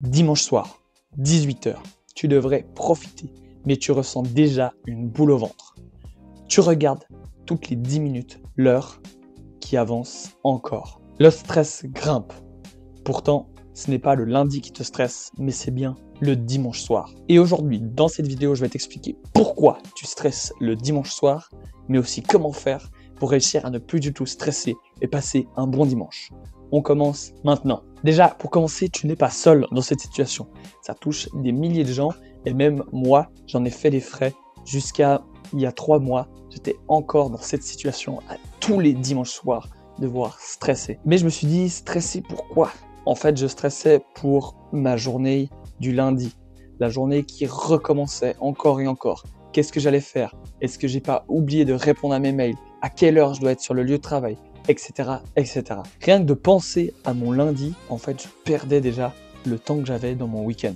Dimanche soir, 18 h, tu devrais profiter, mais tu ressens déjà une boule au ventre. Tu regardes toutes les 10 minutes l'heure qui avance encore. Le stress grimpe. Pourtant, ce n'est pas le lundi qui te stresse, mais c'est bien le dimanche soir. Et aujourd'hui, dans cette vidéo, je vais t'expliquer pourquoi tu stresses le dimanche soir, mais aussi comment faire pour réussir à ne plus du tout stresser et passer un bon dimanche. On commence maintenant. Déjà, pour commencer, tu n'es pas seul dans cette situation. Ça touche des milliers de gens et même moi, j'en ai fait les frais jusqu'à il y a 3 mois. J'étais encore dans cette situation à tous les dimanches soirs, devoir stresser. Mais je me suis dit, stresser pourquoi ? En fait, je stressais pour ma journée du lundi, la journée qui recommençait encore et encore. Qu'est-ce que j'allais faire ? Est-ce que j'ai pas oublié de répondre à mes mails ? À quelle heure je dois être sur le lieu de travail ? Etc., etc. Rien que de penser à mon lundi, en fait, je perdais déjà le temps que j'avais dans mon week-end.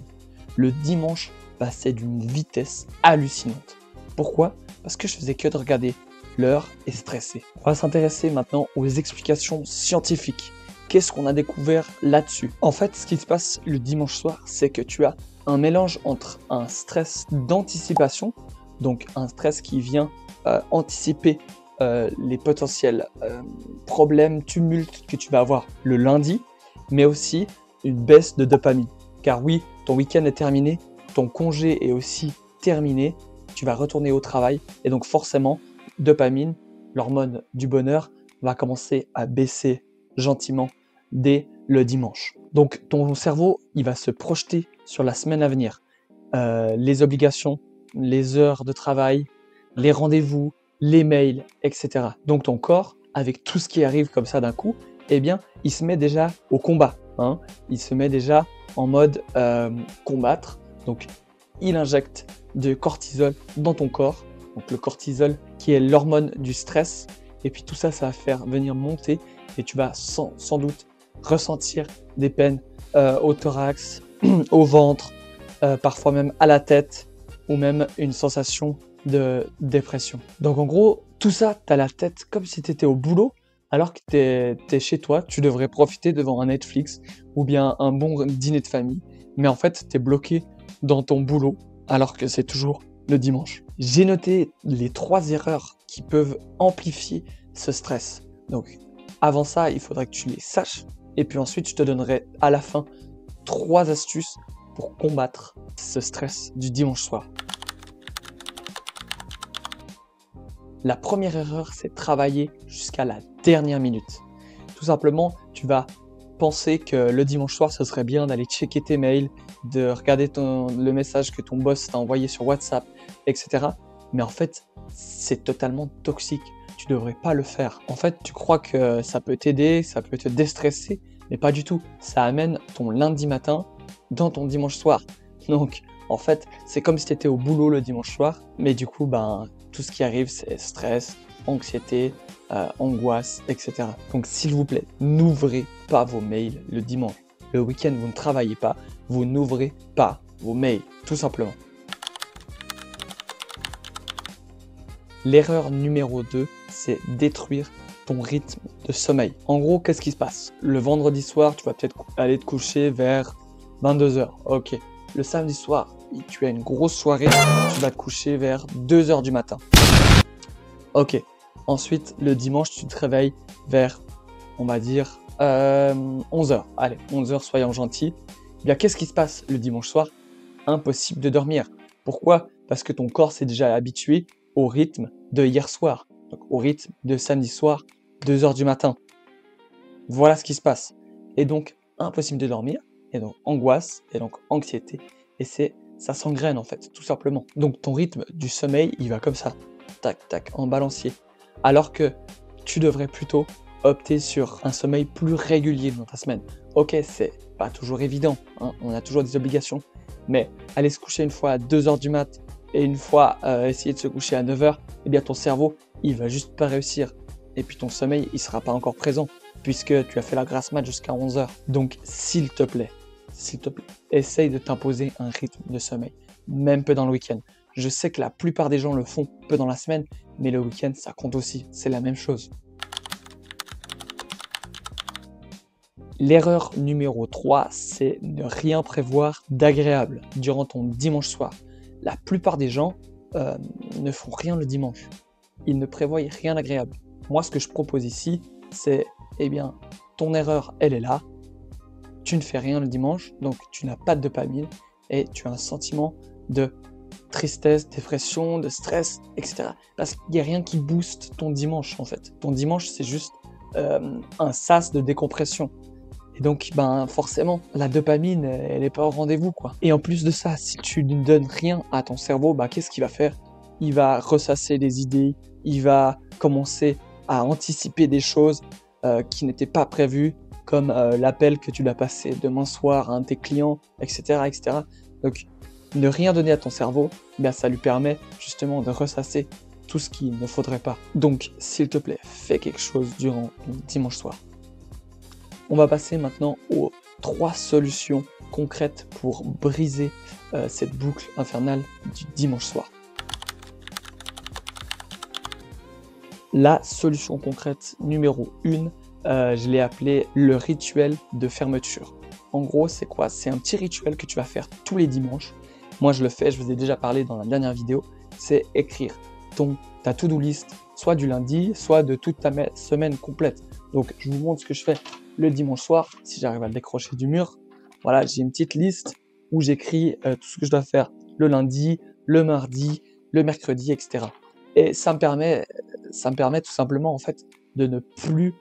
Le dimanche passait d'une vitesse hallucinante. Pourquoi ? Parce que je faisais que de regarder l'heure et stresser. On va s'intéresser maintenant aux explications scientifiques. Qu'est-ce qu'on a découvert là-dessus ? En fait, ce qui se passe le dimanche soir, c'est que tu as un mélange entre un stress d'anticipation, donc un stress qui vient anticiper les potentiels problèmes, tumultes que tu vas avoir le lundi, mais aussi une baisse de dopamine. Car oui, ton week-end est terminé, ton congé est aussi terminé, tu vas retourner au travail et donc forcément, dopamine, l'hormone du bonheur, va commencer à baisser gentiment dès le dimanche. Donc ton cerveau, il va se projeter sur la semaine à venir. Les obligations, les heures de travail, les rendez-vous, les mails, etc. Donc ton corps, avec tout ce qui arrive comme ça d'un coup, eh bien, il se met déjà au combat. Il se met déjà en mode combattre. Donc, il injecte de cortisol dans ton corps. Donc le cortisol qui est l'hormone du stress. Et puis tout ça, ça va faire venir monter et tu vas sans doute ressentir des peines au thorax, au ventre, parfois même à la tête ou même une sensation de dépression. Donc en gros, tout ça, tu as la tête comme si tu étais au boulot, alors que tu es chez toi, tu devrais profiter devant un Netflix ou bien un bon dîner de famille, mais en fait, tu es bloqué dans ton boulot, alors que c'est toujours le dimanche. J'ai noté les 3 erreurs qui peuvent amplifier ce stress. Donc avant ça, il faudrait que tu les saches, et puis ensuite, je te donnerai à la fin 3 astuces pour combattre ce stress du dimanche soir. La première erreur, c'est travailler jusqu'à la dernière minute. Tout simplement, tu vas penser que le dimanche soir, ce serait bien d'aller checker tes mails, de regarder le message que ton boss t'a envoyé sur WhatsApp, etc. Mais en fait, c'est totalement toxique. Tu ne devrais pas le faire. En fait, tu crois que ça peut t'aider, ça peut te déstresser, mais pas du tout. Ça amène ton lundi matin dans ton dimanche soir. Donc, en fait, c'est comme si tu étais au boulot le dimanche soir, mais du coup, tout ce qui arrive, c'est stress, anxiété, angoisse, etc. Donc, s'il vous plaît, n'ouvrez pas vos mails le dimanche. Le week-end, vous ne travaillez pas, vous n'ouvrez pas vos mails, tout simplement. L'erreur numéro 2, c'est détruire ton rythme de sommeil. En gros, qu'est-ce qui se passe ? Le vendredi soir, tu vas peut-être aller te coucher vers 22 h. Ok. Le samedi soir, tu as une grosse soirée, tu vas te coucher vers 2 h du matin. Ok. Ensuite, le dimanche, tu te réveilles vers, on va dire, 11 h. Allez, 11 h, soyons gentils. Eh bien, qu'est-ce qui se passe le dimanche soir ? Impossible de dormir. Pourquoi ? Parce que ton corps s'est déjà habitué au rythme de hier soir, donc au rythme de samedi soir, 2 h du matin. Voilà ce qui se passe. Et donc, impossible de dormir, et donc angoisse, et donc anxiété, et ça s'engraine en fait, tout simplement. Donc ton rythme du sommeil, il va comme ça, tac, tac, en balancier. Alors que tu devrais plutôt opter sur un sommeil plus régulier dans ta semaine. Ok, c'est pas toujours évident, on a toujours des obligations, mais aller se coucher une fois à 2 h du mat, et une fois essayer de se coucher à 9 h, eh bien ton cerveau, il va juste pas réussir. Et puis ton sommeil, il sera pas encore présent, puisque tu as fait la grasse mat jusqu'à 11 h. Donc s'il te plaît, essaye de t'imposer un rythme de sommeil, même peu dans le week-end. Je sais que la plupart des gens le font peu dans la semaine, mais le week-end, ça compte aussi, c'est la même chose. L'erreur numéro 3, c'est ne rien prévoir d'agréable durant ton dimanche soir. La plupart des gens ne font rien le dimanche. Ils ne prévoient rien d'agréable. Moi, ce que je propose ici, c'est, eh bien, ton erreur, elle est là. Tu ne fais rien le dimanche, donc tu n'as pas de dopamine et tu as un sentiment de tristesse, dépression, de stress, etc. Parce qu'il n'y a rien qui booste ton dimanche, en fait. Ton dimanche, c'est juste un sas de décompression. Et donc, forcément, la dopamine, elle n'est pas au rendez-vous, quoi. Et en plus de ça, si tu ne donnes rien à ton cerveau, qu'est-ce qu'il va faire? Il va ressasser les idées, il va commencer à anticiper des choses qui n'étaient pas prévues, comme l'appel que tu dois passer demain soir à un de tes clients, etc., etc. Donc, ne rien donner à ton cerveau, ça lui permet justement de ressasser tout ce qu'il ne faudrait pas. Donc, s'il te plaît, fais quelque chose durant ton dimanche soir. On va passer maintenant aux 3 solutions concrètes pour briser cette boucle infernale du dimanche soir. La solution concrète numéro 1, je l'ai appelée le rituel de fermeture. En gros, c'est quoi? C'est un petit rituel que tu vas faire tous les dimanches. Moi, je le fais, je vous ai déjà parlé dans la dernière vidéo. C'est écrire ta to-do list, soit du lundi, soit de toute ta semaine complète. Donc, je vous montre ce que je fais le dimanche soir, si j'arrive à le décrocher du mur. Voilà, j'ai une petite liste où j'écris tout ce que je dois faire le lundi, le mardi, le mercredi, etc. Et ça me permet tout simplement en fait de ne plus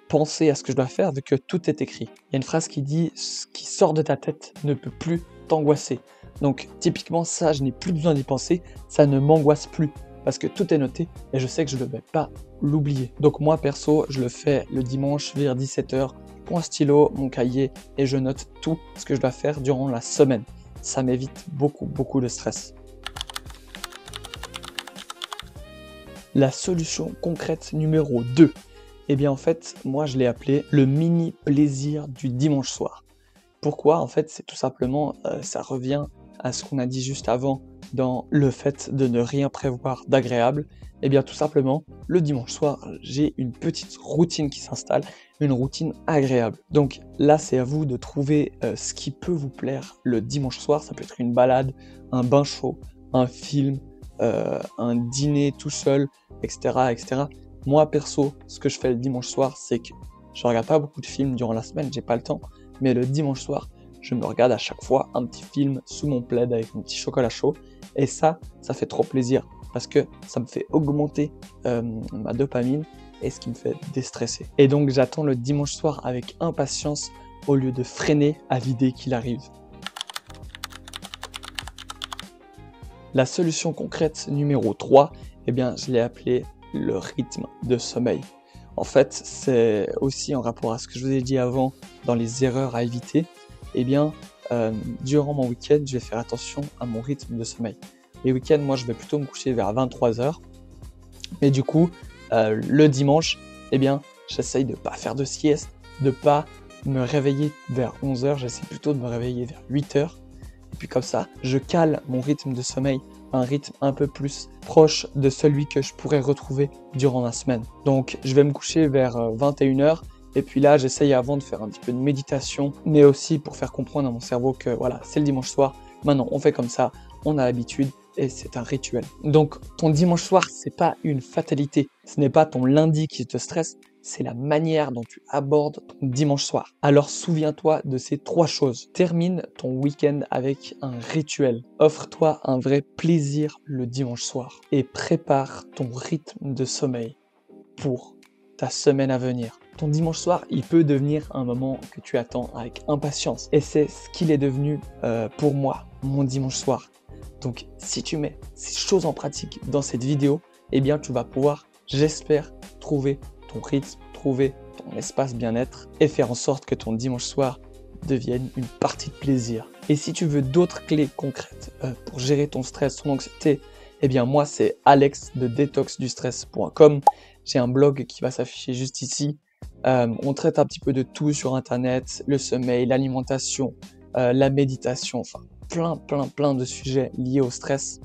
penser à ce que je dois faire vu que tout est écrit. Il y a une phrase qui dit « ce qui sort de ta tête ne peut plus t'angoisser ». Donc typiquement ça, je n'ai plus besoin d'y penser, ça ne m'angoisse plus parce que tout est noté et je sais que je ne vais pas l'oublier. Donc moi perso, je le fais le dimanche vers 17h, un stylo, mon cahier et je note tout ce que je dois faire durant la semaine. Ça m'évite beaucoup de stress. La solution concrète numéro 2, en fait, moi je l'ai appelé le mini plaisir du dimanche soir. Pourquoi? En fait, c'est tout simplement, ça revient à ce qu'on a dit juste avant dans le fait de ne rien prévoir d'agréable. Tout simplement, le dimanche soir, j'ai une petite routine qui s'installe, une routine agréable. Donc là, c'est à vous de trouver ce qui peut vous plaire le dimanche soir. Ça peut être une balade, un bain chaud, un film, un dîner tout seul, etc., etc. Moi, perso, ce que je fais le dimanche soir, c'est que je regarde pas beaucoup de films durant la semaine, j'ai pas le temps. Mais le dimanche soir, je me regarde à chaque fois un petit film sous mon plaid avec mon petit chocolat chaud. Et ça fait trop plaisir parce que ça me fait augmenter ma dopamine et ce qui me fait déstresser. Et donc j'attends le dimanche soir avec impatience au lieu de freiner à l'idée qu'il arrive. La solution concrète numéro 3, je l'ai appelée le rythme de sommeil. En fait, c'est aussi en rapport à ce que je vous ai dit avant dans les erreurs à éviter. Durant mon week-end, je vais faire attention à mon rythme de sommeil. Les week-ends, moi, je vais plutôt me coucher vers 23h. Mais du coup, le dimanche, j'essaye de ne pas faire de sieste, de ne pas me réveiller vers 11h. J'essaie plutôt de me réveiller vers 8h. Et puis comme ça, je cale mon rythme de sommeil à un rythme un peu plus proche de celui que je pourrais retrouver durant la semaine. Donc, je vais me coucher vers 21h. Et puis là, j'essaye avant de faire un petit peu de méditation, mais aussi pour faire comprendre à mon cerveau que voilà, c'est le dimanche soir. Maintenant, on fait comme ça, on a l'habitude et c'est un rituel. Donc, ton dimanche soir, c'est pas une fatalité. Ce n'est pas ton lundi qui te stresse, c'est la manière dont tu abordes ton dimanche soir. Alors, souviens-toi de ces 3 choses. Termine ton week-end avec un rituel. Offre-toi un vrai plaisir le dimanche soir et prépare ton rythme de sommeil pour ta semaine à venir. Ton dimanche soir, il peut devenir un moment que tu attends avec impatience. Et c'est ce qu'il est devenu pour moi, mon dimanche soir. Donc, si tu mets ces choses en pratique dans cette vidéo, tu vas pouvoir, j'espère, trouver ton rythme, trouver ton espace bien-être et faire en sorte que ton dimanche soir devienne une partie de plaisir. Et si tu veux d'autres clés concrètes pour gérer ton stress, ton anxiété, moi, c'est Alex de detoxdustress.com. J'ai un blog qui va s'afficher juste ici. On traite un petit peu de tout sur Internet, le sommeil, l'alimentation, la méditation, enfin plein de sujets liés au stress.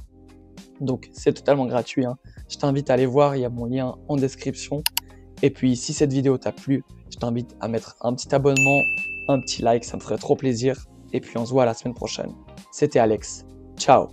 Donc c'est totalement gratuit. Je t'invite à aller voir, il y a mon lien en description. Et puis si cette vidéo t'a plu, Je t'invite à mettre un petit abonnement, un petit like, ça me ferait trop plaisir. Et puis on se voit la semaine prochaine. C'était Alex. Ciao!